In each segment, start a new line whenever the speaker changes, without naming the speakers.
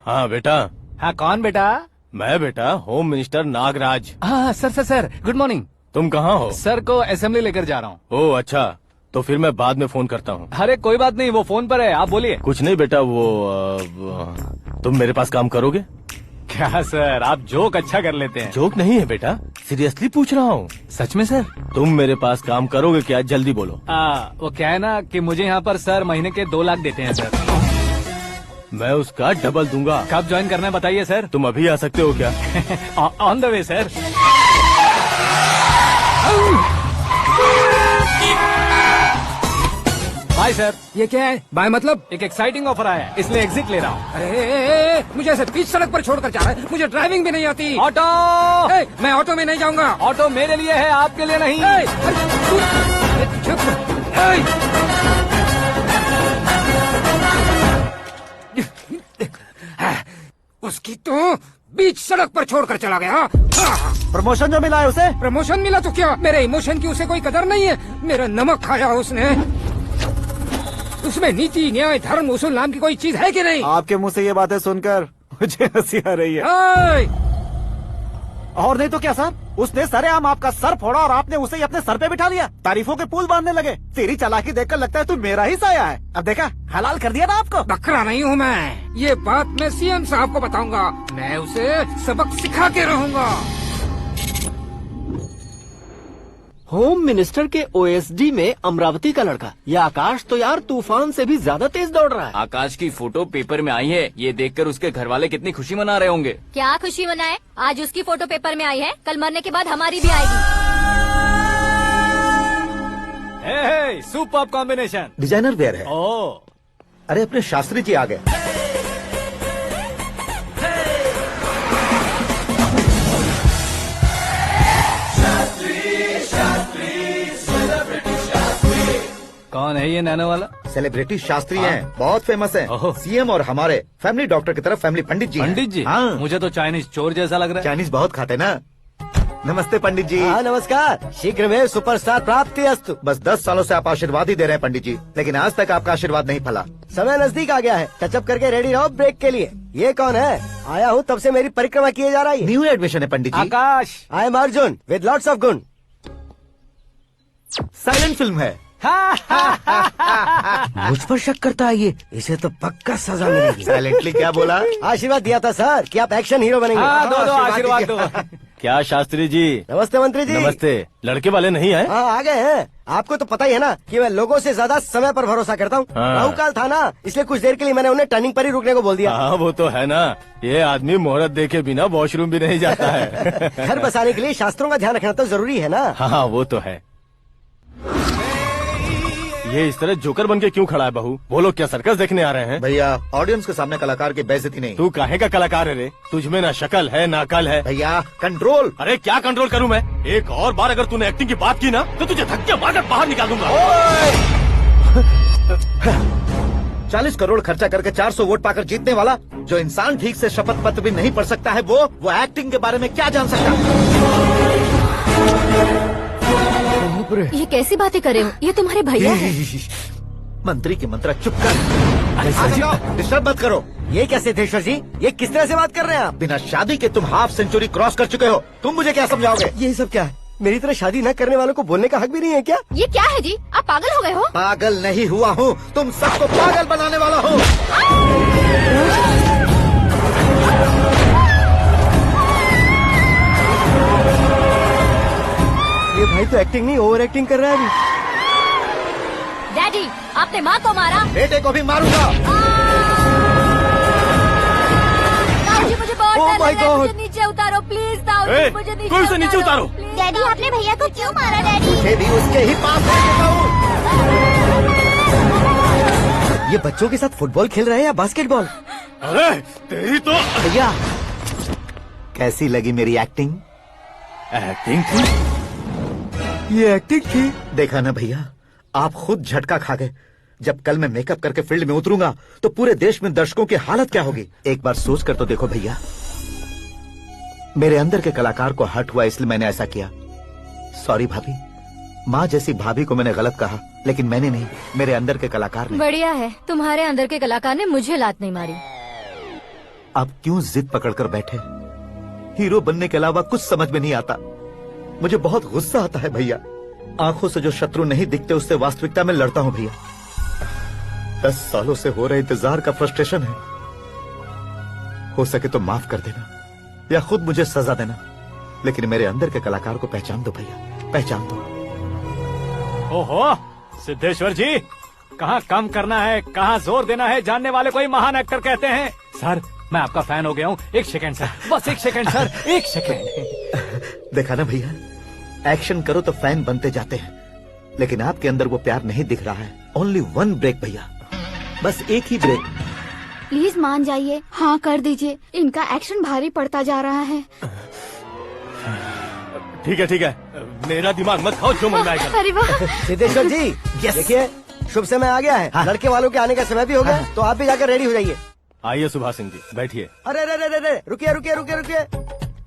हाँ बेटा।
हाँ कौन बेटा?
मैं बेटा होम मिनिस्टर नागराज।
हाँ सर गुड मॉर्निंग।
तुम कहाँ हो?
सर को असेंबली लेकर जा रहा हूँ।
ओह अच्छा, तो फिर मैं बाद में फोन करता हूँ।
अरे कोई बात नहीं, वो फोन पर है, आप बोलिए।
कुछ नहीं बेटा, तुम मेरे पास काम करोगे?
क्या सर, आप जोक अच्छा कर लेते हैं।
जोक नहीं है बेटा, सीरियसली पूछ रहा हूँ।
सच में सर?
तुम मेरे पास काम करोगे क्या? जल्दी बोलो।
वो क्या है ना कि मुझे यहाँ पर सर महीने के 2 लाख देते हैं सर।
मैं उसका डबल दूंगा।
कब ज्वाइन करना है बताइए सर।
तुम अभी आ सकते हो क्या?
On the way sir. Bye sir.
ये क्या है? बाय मतलब?
एक एक्साइटिंग ऑफर आया है, इसलिए एग्जिट ले रहा हूँ।
अरे मुझे ऐसे बीच सड़क पर छोड़कर जा रहा है, मुझे ड्राइविंग भी नहीं आती।
ऑटो।
मैं ऑटो में नहीं जाऊंगा।
ऑटो मेरे लिए है, आपके लिए नहीं।
उसकी तो बीच सड़क पर छोड़कर चला गया।
प्रमोशन जो मिला है उसे?
प्रमोशन मिला तो क्या, मेरे इमोशन की उसे कोई कदर नहीं है। मेरा नमक खाया उसने। उसमें नीति न्याय धर्म उसूल नाम की कोई चीज है कि नहीं?
आपके मुंह से ये बातें सुनकर मुझे हंसी आ रही है। और नहीं तो क्या सर, उसने सरेआम आपका सर फोड़ा और आपने उसे ही अपने सर पे बिठा लिया। तारीफों के पुल बांधने लगे। तेरी चालाकी देखकर लगता है तू मेरा ही साया है। अब देखा, हलाल कर दिया ना आपको।
बकरा नहीं हूँ मैं, ये बात मैं सीएम साहब को बताऊंगा। मैं उसे सबक सिखा के रहूंगा।
होम मिनिस्टर के ओएसडी में अमरावती का लड़का, ये आकाश तो यार तूफान से भी ज्यादा तेज दौड़ रहा है।
आकाश की फोटो पेपर में आई है, ये देखकर उसके घर वाले कितनी खुशी मना रहे होंगे।
क्या खुशी मनाए? आज उसकी फोटो पेपर में आई है, कल मरने के बाद हमारी भी आएगी।
Super combination.
डिजाइनर वेयर है।
ओह,
अरे अपने शास्त्री जी आ गए।
कौन है ये नैनो वाला?
सेलिब्रिटी शास्त्री हैं, बहुत फेमस हैं। सीएम और हमारे फैमिली डॉक्टर की तरफ फैमिली पंडित जी हैं।
पंडित जी?
हाँ।
मुझे तो चाइनीज चोर जैसा लग रहा है।
चाइनीज बहुत खाते ना। नमस्ते पंडित जी।
हाँ नमस्कार, शीघ्र में सुपरस्टार प्राप्ति अस्तु।
बस 10 सालों से आप आशीर्वाद ही दे रहे हैं पंडित जी, लेकिन आज तक आपका आशीर्वाद नहीं फला।
समय नजदीक आ गया है, टचअप करके रेडी रहो ब्रेक के लिए। ये कौन है? आया हूँ तब से मेरी परिक्रमा किए जा रही है।
न्यू एडमिशन है Pandit ji.
Akash.
I am Arjun with lots of गुण।
साइलेंट फिल्म है।
मुझ पर शक करता है ये, इसे तो पक्का सजा मिलेगी।
साइलेंटली क्या बोला?
आशीर्वाद दिया था सर कि आप एक्शन हीरो बनेंगे।
हाँ, दो आशीर्वाद दो।
क्या शास्त्री जी?
नमस्ते मंत्री जी।
नमस्ते। लड़के वाले नहीं आए?
हाँ आ गए हैं। आपको तो पता ही है ना कि मैं लोगों से ज्यादा समय पर भरोसा करता हूँ।
हाँ।
राहु काल था ना, इसलिए कुछ देर के लिए मैंने उन्हें टर्निंग पर ही रुकने को बोल दिया।
हाँ वो तो है ना, ये आदमी मुहूर्त देखे बिना वॉशरूम भी नहीं जाता है।
घर बसाने के लिए शास्त्रों का ध्यान रखना तो जरूरी है ना।
हाँ वो तो है। ये इस तरह जोकर बन के क्यों खड़ा है बहू? बोलो, क्या सर्कस देखने आ रहे हैं?
भैया ऑडियंस के सामने कलाकार की बेइज्जती नहीं।
तू काहे का कलाकार है रे? तुझमें ना शक्ल है ना अकल है।
भैया कंट्रोल।
अरे क्या कंट्रोल करूं मैं? एक और बार अगर तूने एक्टिंग की बात की ना तो तुझे धक्के मारकर बाहर निकाल दूंगा।
40 करोड़ खर्चा करके 400 वोट पाकर जीतने वाला, जो इंसान ठीक से शपथ पत्र भी नहीं पढ़ सकता है, वो एक्टिंग के बारे में क्या जान सकता है?
ये कैसी बातें कर रहे हो? ये तुम्हारे भैया है।
मंत्री की मंत्रा चुप कर। डिस्टर्ब मत करो।
ये क्या सिद्धेश्वर जी, ये किस तरह से बात कर रहे हैं आप?
बिना शादी के तुम हाफ सेंचुरी क्रॉस कर चुके हो, तुम मुझे क्या समझाओगे?
ये सब क्या है? मेरी तरह शादी न करने वालों को बोलने का हक भी नहीं है क्या?
ये क्या है जी, आप पागल हो गए हो?
पागल नहीं हुआ हूँ, तुम सबको पागल बनाने वाला हूँ।
ये भाई तो एक्टिंग नहीं ओवर एक्टिंग कर रहा है अभी।
डैडी, आपने माँ को मारा।
बेटे को भी मारूंगा।
ताऊ जी मुझे बहुत
Oh
डर
my
लग रहा है,
God!
मुझे नीचे उतारो प्लीज। ताऊ जी मुझे
कोई उसे नीचे उतारो।
डैडी आपने भैया को क्यों मारा? डैडी
मुझे भी उसके ही पास लेके जाऊं।
ये बच्चों के साथ फुटबॉल खेल रहे हैं या बास्केटबॉल?
अरे तेरी तो
भैया
कैसी लगी मेरी एक्टिंग?
एक्टिंग थी?
ये एक्टिंग थी?
देखा ना भैया, आप खुद झटका खा गए। जब कल मैं मेकअप करके फील्ड में उतरूंगा तो पूरे देश में दर्शकों की हालत क्या होगी? एक बार सोच कर तो देखो भैया। मेरे अंदर के कलाकार को हर्ट हुआ इसलिए मैंने ऐसा किया। सॉरी भाभी। माँ जैसी भाभी को मैंने गलत कहा, लेकिन मैंने नहीं, मेरे अंदर के कलाकार ने।
बढ़िया है, तुम्हारे अंदर के कलाकार ने मुझे लात नहीं मारी।
आप क्यों जिद पकड़कर बैठे? हीरो बनने के अलावा कुछ समझ में नहीं आता। मुझे बहुत गुस्सा आता है भैया। आंखों से जो शत्रु नहीं दिखते उससे वास्तविकता में लड़ता हूं भैया। 10 सालों से हो रहे इंतजार का फ्रस्ट्रेशन है। हो सके तो माफ कर देना या खुद मुझे सजा देना, लेकिन मेरे अंदर के कलाकार को पहचान दो भैया, पहचान दो।
ओहो सिद्धेश्वर जी, कहाँ कम करना है कहाँ जोर देना है जानने वाले को ही महान एक्टर कहते हैं। सर मैं आपका फैन हो गया हूँ। एक सेकंड सर, बस एक सेकंड सर, एक सेकंड।
देखा ना भैया, एक्शन करो तो फैन बनते जाते हैं, लेकिन आपके अंदर वो प्यार नहीं दिख रहा है। ओनली 1 ब्रेक भैया, बस एक ही ब्रेक।
प्लीज मान जाइए, हाँ कर दीजिए। इनका एक्शन भारी पड़ता जा रहा है।
ठीक है, मेरा दिमाग मत खाओ, जो मन में आएगा।
अरे वाह
सिद्धेश्वर जी, देखिए शुभ समय आ गया है।
हाँ।
लड़के वालों के आने का समय भी हो गया, तो आप भी जाकर रेडी हो जाइए।
आइए सुभाष सिंह जी, बैठिए।
अरे रुकिए।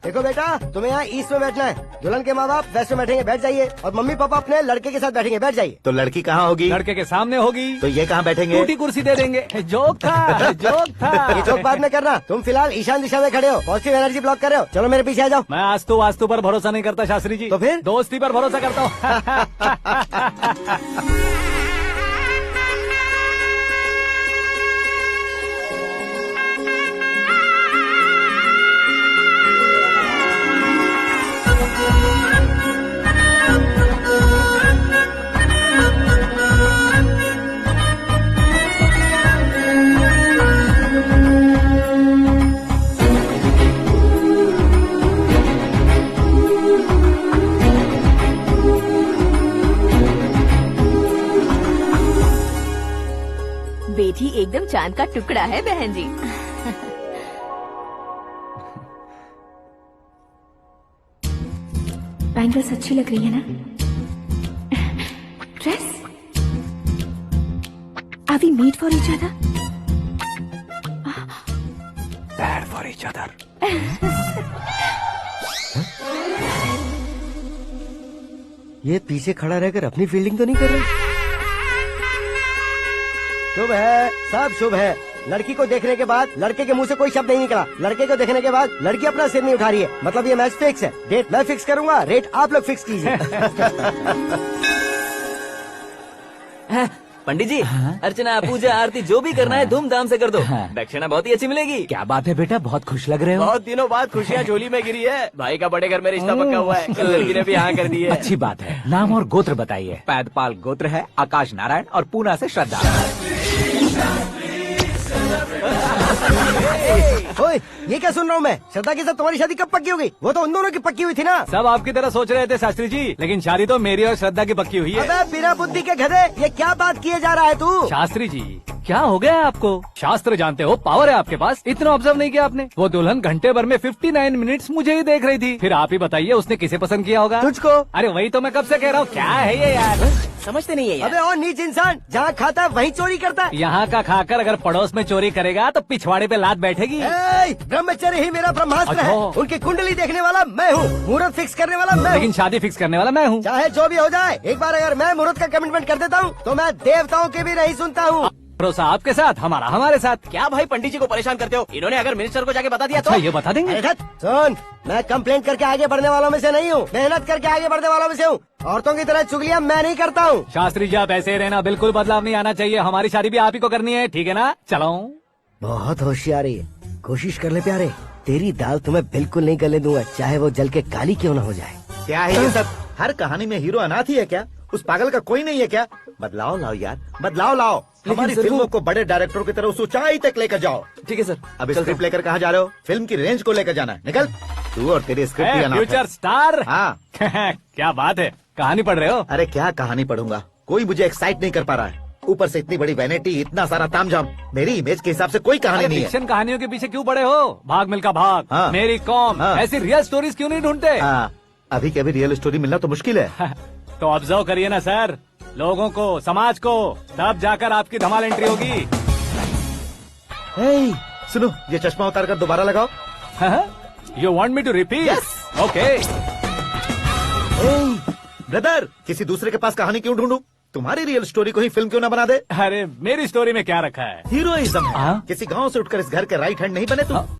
देखो बेटा, तुम्हें यहाँ ईस्ट में बैठना है। दुल्हन के माँ बाप वेस्ट में बैठेंगे, बैठ जाइए। और मम्मी पापा अपने लड़के के साथ बैठेंगे, बैठ जाइए।
तो लड़की कहाँ होगी?
लड़के के सामने होगी।
तो ये कहाँ बैठेंगे?
टूटी कुर्सी दे देंगे। जोक था, जोक था।
ये चौक बाद में करना। तुम फिलहाल ईशान दिशा में खड़े हो, पॉजिटिव एनर्जी ब्लॉक कर रहे हो। चलो मेरे पीछे आ जाओ।
मैं आस्तु वास्तु पर भरोसा नहीं करता शास्त्री जी।
तो फिर?
दोस्ती पर भरोसा करता हूँ।
बेटी एकदम चांद का टुकड़ा है बहन जी।
बैंगल्स अच्छी लग रही है ना? Dress? Are we made for each other?
Bad for each other.
ये पीछे खड़ा रहकर अपनी फील्डिंग तो नहीं कर रहा? शुभ है, सब शुभ है। लड़की को देखने के बाद लड़के के मुंह से कोई शब्द नहीं निकला। लड़के को देखने के बाद लड़की अपना सिर नहीं उठा रही है, मतलब ये मैच फिक्स है। डेट मैं फिक्स करूंगा, रेट आप लोग फिक्स कीजिए।
पंडित जी, अर्चना पूजा आरती जो भी करना है धूमधाम से कर दो। दक्षिणा बहुत ही अच्छी मिलेगी।
क्या बात है बेटा, बहुत खुश लग रहे हो।
बहुत दिनों बाद खुशियाँ झोली में गिरी है। भाई का बड़े घर में रिश्ता पक्का हुआ है। कल लड़की ने भी हाँ कर दी है।
अच्छी बात है। नाम और गोत्र बताइए। पैदपाल गोत्र है, आकाश नारायण, और पूना से श्रद्धा।
ओए, ये क्या सुन रहा हूँ मैं? श्रद्धा के साथ तुम्हारी शादी कब पक्की हो गई? वो तो उन दोनों की पक्की हुई थी ना।
सब आपकी तरह सोच रहे थे शास्त्री जी, लेकिन शादी तो मेरी और श्रद्धा की पक्की हुई है।
अबे बिना बुद्धि के गधे, ये क्या बात किए जा रहा है तू?
शास्त्री जी क्या हो गया है आपको? शास्त्र जानते हो, पावर है आपके पास। इतना ऑब्जर्व नहीं किया आपने? वो दुल्हन घंटे भर में 59 मिनट्स मुझे ही देख रही थी। फिर आप ही बताइए उसने किसे पसंद किया होगा?
तुझको।
अरे वही तो मैं कब से कह रहा हूँ, क्या है ये यार?
समझते नहीं है यार।
अबे और नीच इंसान, जहाँ खाता है वहीं चोरी करता है।
यहाँ का खाकर अगर पड़ोस में चोरी करेगा तो पिछवाड़े पे लात बैठेगी।
ब्रह्मचर्य ही मेरा ब्रह्मास्त्र है।
अच्छा।
उनकी कुंडली देखने वाला मैं हूँ, मुहूर्त फिक्स करने वाला मैं
लेकिन
हूँ।
शादी फिक्स करने वाला मैं हूँ।
चाहे जो भी हो जाए, एक बार अगर मैं मुहूर्त का कमिटमेंट कर देता हूँ तो मैं देवताओं के भी नहीं सुनता हूँ।
भरोसा आपके साथ, हमारा हमारे साथ।
क्या भाई पंडित जी को परेशान करते हो? इन्होंने अगर मिनिस्टर को जाके बता दिया तो?
अच्छा ये बता देंगे?
अरे धत, सुन, मैं कंप्लेंट करके आगे बढ़ने वालों में से नहीं हूँ, मेहनत करके आगे बढ़ने वालों में से हूँ। औरतों की तरह चुगलियाँ मैं नहीं करता हूँ।
शास्त्री जी आप ऐसे ही रहना, बिल्कुल बदलाव नहीं आना चाहिए। हमारी शादी भी आप ही को करनी है, ठीक है ना? चलो।
बहुत होशियारी है, कोशिश कर ले प्यारे। तेरी दाल तुम्हें बिल्कुल नहीं गलने दूंगा, चाहे वो जल के काली क्यों न हो जाए।
क्या है ये सब? हर कहानी में हीरो अनाथ ही है क्या? उस पागल का कोई नहीं है क्या? बदलाव लाओ यार, बदलाव लाओ। हमारी फिल्मों को बड़े डायरेक्टरों की तरह उस ऊंचाई तक लेकर जाओ।
ठीक है सर।
अब स्क्रिप्ट लेकर कहाँ जा रहे हो? फिल्म की रेंज को लेकर जाना है। निकल तू और तेरी स्क्रिप्ट भी अनाथ है।
Future star.
हाँ
क्या बात है, कहानी पढ़ रहे हो?
अरे क्या कहानी पढ़ूंगा, कोई मुझे एक्साइट नहीं कर पा रहा है। ऊपर से इतनी बड़ी वैनिटी, इतना सारा तामझाम। मेरी इमेज के हिसाब से कोई कहानी नहीं है।
फिक्शन कहानियों के पीछे क्यों पड़े हो? भाग मिल्खा भाग,
हाँ।
मेरी कॉम,
हाँ।
ऐसी रियल स्टोरीज क्यों नहीं ढूंढते?
हाँ, अभी के अभी रियल स्टोरी मिलना तो मुश्किल है।
तो ऑब्जर्व करिए ना सर, लोगों को, समाज को, तब जाकर आपकी धमाल एंट्री होगी।
सुनो, ये चश्मा उतार कर दोबारा लगाओ।
You want me to repeat? Okay.
Brother, किसी दूसरे के पास कहानी क्यों ढूंढूं? तुम्हारी रियल स्टोरी को ही फिल्म क्यों ना बना दे?
अरे मेरी स्टोरी में क्या रखा है?
हीरोइज्म है।
हाँ?
किसी गांव से उठकर इस घर के राइट हैंड नहीं बने तुम?